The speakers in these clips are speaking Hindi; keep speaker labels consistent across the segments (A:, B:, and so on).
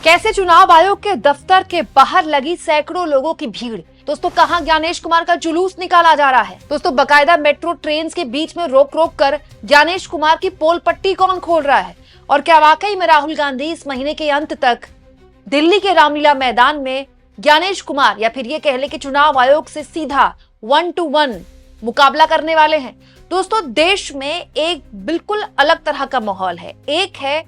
A: कैसे चुनाव आयोग के दफ्तर के बाहर लगी सैकड़ों लोगों की भीड़। दोस्तों, कहां ज्ञानेश कुमार का जुलूस निकाला जा रहा है। दोस्तों, बकायदा मेट्रो ट्रेन के बीच में रोक रोक कर ज्ञानेश कुमार की पोल पट्टी कौन खोल रहा है, और क्या वाकई में राहुल गांधी इस महीने के अंत तक दिल्ली के रामलीला मैदान में ज्ञानेश कुमार या फिर ये कह ले कि चुनाव आयोग से सीधा 1-to-1 मुकाबला करने वाले हैं। दोस्तों, देश में एक बिल्कुल अलग तरह का माहौल है। एक है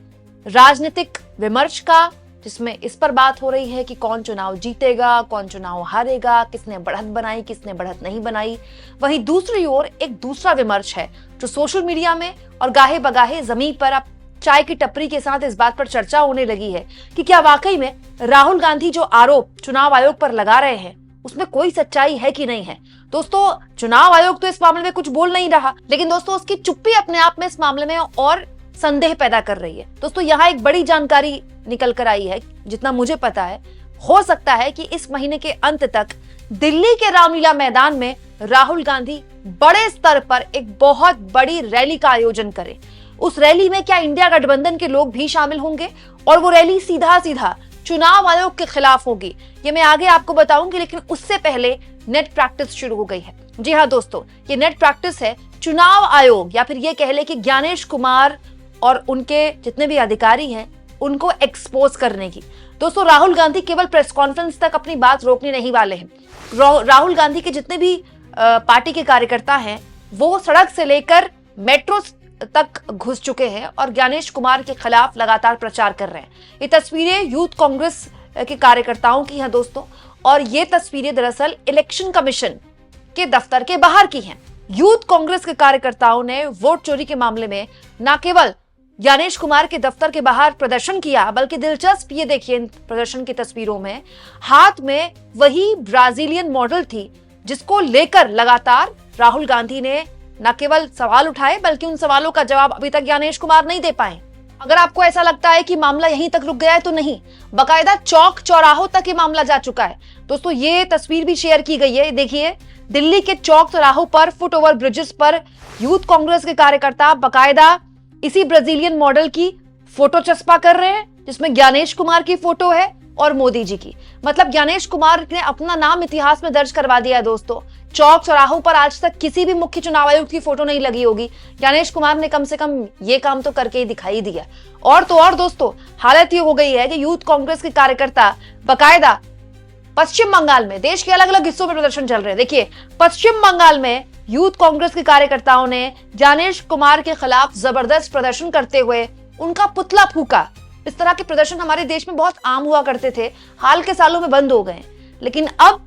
A: राजनीतिक विमर्श का, जिसमें इस पर बात हो रही है कि कौन चुनाव जीतेगा, कौन चुनाव हारेगा, किसने बढ़त बनाई, किसने बढ़त नहीं बनाई। वहीं दूसरी ओर एक दूसरा विमर्श है जो सोशल मीडिया में और गाहे बगाहे जमीन पर अब चाय की टपरी के साथ इस बात पर चर्चा होने लगी है कि क्या वाकई में राहुल गांधी जो आरोप चुनाव आयोग पर लगा रहे हैं उसमें कोई सच्चाई है कि नहीं है। दोस्तों, चुनाव आयोग तो इस मामले में कुछ बोल नहीं रहा, लेकिन दोस्तों उसकी चुप्पी अपने आप में इस मामले में और संदेह पैदा कर रही है। दोस्तों, यहाँ एक बड़ी जानकारी निकल कर आई है। जितना मुझे पता है, हो सकता है कि इस महीने के अंत तक दिल्ली के रामलीला मैदान में राहुल गांधी बड़े स्तर पर एक बहुत बड़ी रैली का आयोजन करें। उस रैली में क्या इंडिया गठबंधन के लोग भी शामिल होंगे, और वो रैली सीधा सीधा चुनाव आयोग के खिलाफ होगी, ये मैं आगे आपको बताऊंगी। लेकिन उससे पहले नेट प्रैक्टिस शुरू हो गई है। जी हाँ दोस्तों, ये नेट प्रैक्टिस है चुनाव आयोग या फिर ये कह ले कि ज्ञानेश कुमार और उनके जितने भी अधिकारी हैं उनको एक्सपोज करने की। दोस्तों, राहुल गांधी केवल प्रेस कॉन्फ्रेंस तक अपनी बात रोकने नहीं वाले हैं। राहुल गांधी के जितने भी पार्टी के कार्यकर्ता हैं वो सड़क से लेकर मेट्रो तक घुस चुके हैं और ज्ञानेश कुमार के खिलाफ लगातार प्रचार कर रहे हैं। ये तस्वीरें यूथ कांग्रेस के कार्यकर्ताओं की हैं दोस्तों, और ये तस्वीरें दरअसल इलेक्शन कमीशन के दफ्तर के बाहर की हैं। यूथ कांग्रेस के कार्यकर्ताओं ने वोट चोरी के मामले में न केवल ज्ञानेश कुमार के दफ्तर के बाहर प्रदर्शन किया, बल्कि दिलचस्प ये देखिए इन प्रदर्शन की तस्वीरों में हाथ में वही ब्राजीलियन मॉडल थी जिसको लेकर लगातार राहुल गांधी ने न केवल सवाल उठाए बल्कि उन सवालों का जवाब अभी तक ज्ञानेश कुमार नहीं दे पाए। अगर आपको ऐसा लगता है कि मामला यहीं तक रुक गया है तो नहीं, बकायदा चौक चौराहों तक ये मामला जा चुका है। दोस्तों, ये तस्वीर भी शेयर की गई है। देखिए, दिल्ली के चौक चौराहों पर फुट ओवर ब्रिजेस पर यूथ कांग्रेस के कार्यकर्ता बकायदा इसी ब्राजीलियन मॉडल की फोटो चस्पा कर रहे हैं, जिसमें ज्ञानेश कुमार की फोटो है और मोदी जी की। मतलब ज्ञानेश कुमार ने अपना नाम इतिहास में दर्ज करवा दिया है। दोस्तों, चौक चौराहों पर आज तक किसी भी मुख्य चुनाव आयुक्त की फोटो नहीं लगी होगी, ज्ञानेश कुमार ने कम से कम ये काम तो करके ही दिखाई दिया। और तो और दोस्तों, हालत ये हो गई है कि यूथ कांग्रेस के कार्यकर्ता बकायदा पश्चिम बंगाल में, देश के अलग अलग हिस्सों में प्रदर्शन चल रहे हैं। देखिए, पश्चिम बंगाल में यूथ कांग्रेस के कार्यकर्ताओं ने ज्ञानेश कुमार के खिलाफ जबरदस्त प्रदर्शन करते हुए उनका पुतला फूका। इस तरह के प्रदर्शन हमारे देश में बहुत आम हुआ करते थे, हाल के सालों में बंद हो गए, लेकिन अब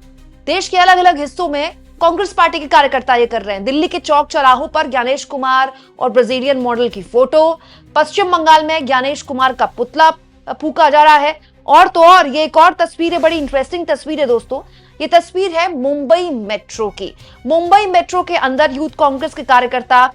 A: देश के अलग अलग हिस्सों में कांग्रेस पार्टी के कार्यकर्ता ये कर रहे हैं। दिल्ली के चौक चौराहों पर ज्ञानेश कुमार और ब्राजीलियन मॉडल की फोटो, पश्चिम बंगाल में ज्ञानेश कुमार का पुतला फूका जा रहा है। और तो और ये एक और तस्वीर है, बड़ी इंटरेस्टिंग तस्वीर है दोस्तों। ये तस्वीर है मुंबई मेट्रो की। मुंबई मेट्रो के अंदर यूथ कांग्रेस के कार्यकर्ता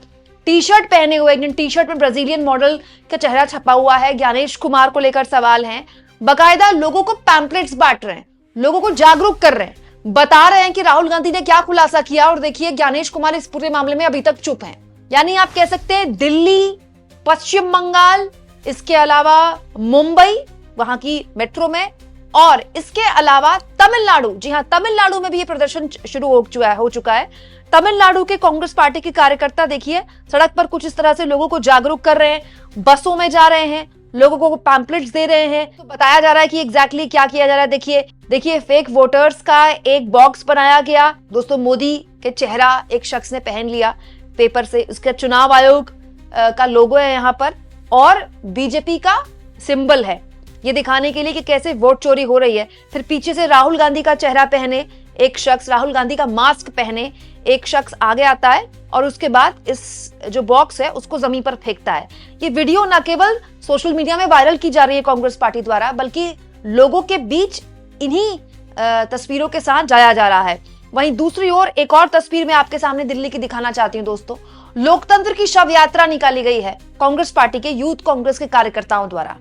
A: टी शर्ट पहने हुए, जिन टी शर्ट में ब्राजीलियन मॉडल का चेहरा छपा हुआ है, ज्ञानेश कुमार को लेकर सवाल हैं, बकायदा लोगों को पैम्पलेट्स बांट रहे हैं, लोगों को जागरूक कर रहे हैं, बता रहे हैं कि राहुल गांधी ने क्या खुलासा किया। और देखिए, ज्ञानेश कुमार इस पूरे मामले में अभी तक चुप हैं। यानी आप कह सकते हैं दिल्ली, पश्चिम बंगाल, इसके अलावा मुंबई वहां की मेट्रो में, और इसके अलावा तमिलनाडु, जी हां, तमिलनाडु में भी ये प्रदर्शन शुरू हो चुका है। तमिलनाडु के कांग्रेस पार्टी के कार्यकर्ता देखिए सड़क पर कुछ इस तरह से लोगों को जागरूक कर रहे हैं, बसों में जा रहे हैं, लोगों को पैम्पलेट्स दे रहे हैं। तो बताया जा रहा है कि एग्जैक्टली क्या किया जा रहा है। देखिए फेक वोटर्स का एक बॉक्स बनाया गया। दोस्तों, मोदी के चेहरा एक शख्स ने पहन लिया पेपर से, उसका चुनाव आयोग का लोगो है यहाँ पर, और बीजेपी का सिंबल है, ये दिखाने के लिए कि कैसे वोट चोरी हो रही है। फिर पीछे से राहुल गांधी का चेहरा पहने एक शख्स, राहुल गांधी का मास्क पहने एक शख्स आगे आता है और उसके बाद इस जो बॉक्स है उसको जमीन पर फेंकता है। ये वीडियो न केवल सोशल मीडिया में वायरल की जा रही है कांग्रेस पार्टी द्वारा, बल्कि लोगों के बीच इन्हीं तस्वीरों के साथ जाया जा रहा है। वहीं दूसरी ओर एक और तस्वीर मैं आपके सामने दिल्ली की दिखाना चाहती हूँ दोस्तों। लोकतंत्र की शव यात्रा निकाली गई है कांग्रेस पार्टी के यूथ कांग्रेस के कार्यकर्ताओं द्वारा।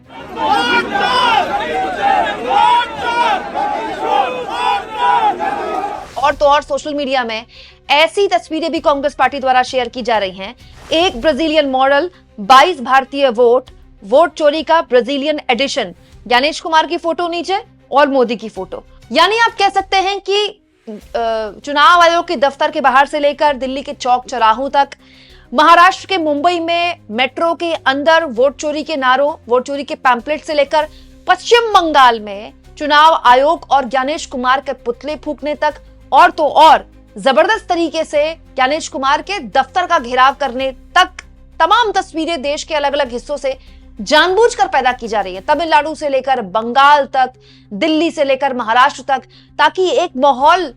A: और तो और सोशल मीडिया में ऐसी तस्वीरें भी कांग्रेस पार्टी द्वारा शेयर की जा रही हैं। एक ब्राजीलियन मॉडल, 22 भारतीय वोट चोरी का ब्राजीलियन एडिशन, ज्ञानेश कुमार की फोटो नीचे और मोदी की फोटो। यानी आप कह सकते हैं कि चुनाव आयोग के दफ्तर के बाहर से लेकर दिल्ली के चौक चौराहों तक, महाराष्ट्र के मुंबई में मेट्रो के अंदर वोट चोरी के नारों, वोट चोरी के पैम्पलेट से लेकर पश्चिम बंगाल में चुनाव आयोग और ज्ञानेश कुमार के पुतले फूकने तक, और तो और जबरदस्त तरीके से ज्ञानेश कुमार के दफ्तर का घेराव करने तक तमाम तस्वीरें देश के अलग अलग हिस्सों से जानबूझकर पैदा की जा रही है, तमिलनाडु से लेकर बंगाल तक, दिल्ली से लेकर महाराष्ट्र तक, ताकि एक माहौल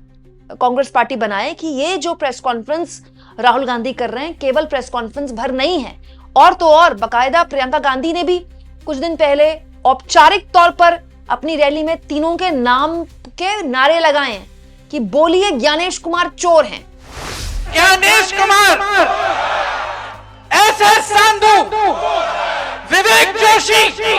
A: कांग्रेस पार्टी बनाए कि ये जो प्रेस कॉन्फ्रेंस राहुल गांधी कर रहे हैं केवल प्रेस कॉन्फ्रेंस भर नहीं है। और तो और बाकायदा प्रियंका गांधी ने भी कुछ दिन पहले औपचारिक तौर पर अपनी रैली में तीनों के नाम के नारे लगाए हैं कि बोलिए ज्ञानेश कुमार चोर हैं।
B: ज्ञानेश कुमार, एसएस संधू, विवेक जोशी।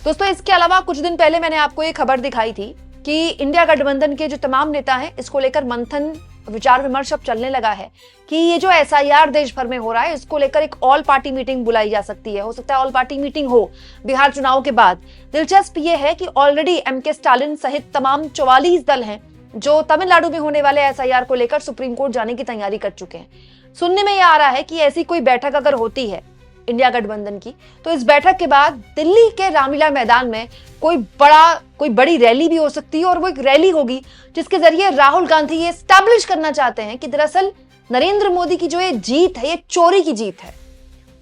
A: दोस्तों, इसके अलावा कुछ दिन पहले मैंने आपको एक खबर दिखाई थी कि इंडिया गठबंधन के जो तमाम नेता हैं, इसको लेकर मंथन, विचार विमर्श अब चलने लगा है कि ये जो एसआईआर देश भर में हो रहा है, इसको लेकर एक ऑल पार्टी मीटिंग बुलाई जा सकती है। हो सकता है ऑल पार्टी मीटिंग हो बिहार चुनाव के बाद। दिलचस्प ये है कि ऑलरेडी एमके स्टालिन सहित तमाम 44 दल हैं जो तमिलनाडु में होने वाले एसआईआर को लेकर सुप्रीम कोर्ट जाने की तैयारी कर चुके हैं। सुनने में यह आ रहा है कि ऐसी कोई बैठक अगर होती है इंडिया गठबंधन की, तो इस बैठक के बाद दिल्ली के रामलीला मैदान में कोई बड़ी रैली भी हो सकती है, और वो एक रैली होगी जिसके जरिए राहुल गांधी ये एस्टैब्लिश करना चाहते हैं कि दरअसल नरेंद्र मोदी की जो ये जीत है, ये चोरी की जीत है।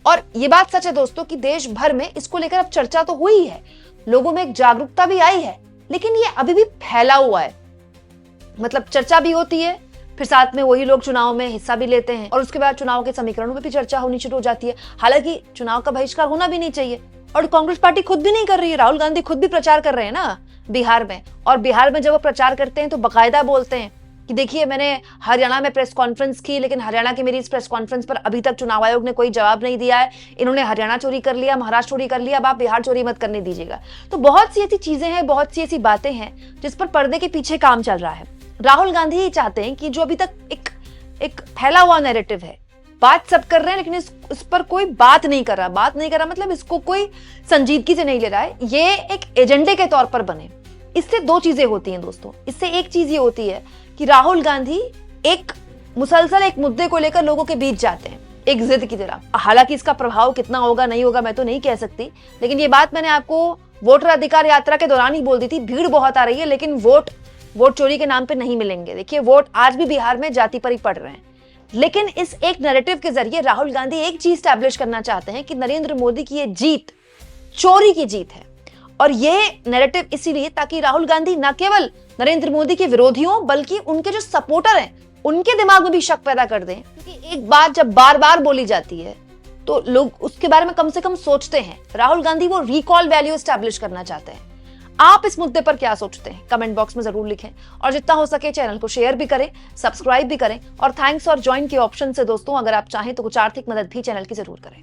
A: और ये बात सच है दोस्तों कि देश भर में इसको लेकर अब चर्चा तो हुई है, लोगों में एक जागरूकता भी आई है, लेकिन ये अभी भी फैला हुआ है। मतलब चर्चा भी होती है, फिर साथ में वही लोग चुनाव में हिस्सा भी लेते हैं, और उसके बाद चुनाव के समीकरणों पर भी चर्चा होनी शुरू हो जाती है। हालांकि चुनाव का बहिष्कार होना भी नहीं चाहिए, और कांग्रेस पार्टी खुद भी नहीं कर रही है। राहुल गांधी खुद भी प्रचार कर रहे हैं ना बिहार में, और बिहार में जब वो प्रचार करते हैं तो बाकायदा बोलते हैं कि देखिए मैंने हरियाणा में प्रेस कॉन्फ्रेंस की, लेकिन हरियाणा की मेरी इस प्रेस कॉन्फ्रेंस पर अभी तक चुनाव आयोग ने कोई जवाब नहीं दिया है। इन्होंने हरियाणा चोरी कर लिया, महाराष्ट्र चोरी कर लिया, अब आप बिहार चोरी मत करने दीजिएगा। तो बहुत सी ऐसी चीजें हैं, बहुत सी ऐसी बातें हैं जिस पर पर्दे के पीछे काम चल रहा है। राहुल गांधी ये चाहते हैं कि जो अभी तक एक फैला हुआ नैरेटिव है, बात सब कर रहे हैं लेकिन इस पर कोई बात नहीं कर रहा मतलब इसको कोई संजीदगी से नहीं ले रहा है, ये एक एजेंडे के तौर पर बने। इससे दो चीजें होती हैं दोस्तों। इससे एक चीज ये होती है कि राहुल गांधी एक मुसलसल एक मुद्दे को लेकर लोगों के बीच जाते हैं, एक जिद की तरह। हालांकि इसका प्रभाव कितना होगा नहीं होगा मैं तो नहीं कह सकती, लेकिन ये बात मैंने आपको वोटर अधिकार यात्रा के दौरान ही बोल दी थी। भीड़ बहुत आ रही है, लेकिन वोट चोरी के नाम पे नहीं मिलेंगे। देखिए, वोट आज भी बिहार में जाति पर ही पड़ रहे हैं, लेकिन इस एक नैरेटिव के जरिए राहुल गांधी एक चीज स्टैब्लिश करना चाहते हैं कि नरेंद्र मोदी की ये जीत चोरी की जीत है। और ये नैरेटिव इसीलिए ताकि राहुल गांधी न केवल नरेंद्र मोदी के विरोधियों बल्कि उनके जो सपोर्टर हैं उनके दिमाग में भी शक पैदा कर दें, क्योंकि एक बात जब बार बार बोली जाती है तो लोग उसके बारे में कम से कम सोचते हैं। राहुल गांधी वो रिकॉल वैल्यू स्टैब्लिश करना चाहते हैं। आप इस मुद्दे पर क्या सोचते हैं कमेंट बॉक्स में जरूर लिखें, और जितना हो सके चैनल को शेयर भी करें, सब्सक्राइब भी करें, और थैंक्स और ज्वाइन के ऑप्शन से दोस्तों अगर आप चाहें तो कुछ आर्थिक मदद भी चैनल की जरूर करें।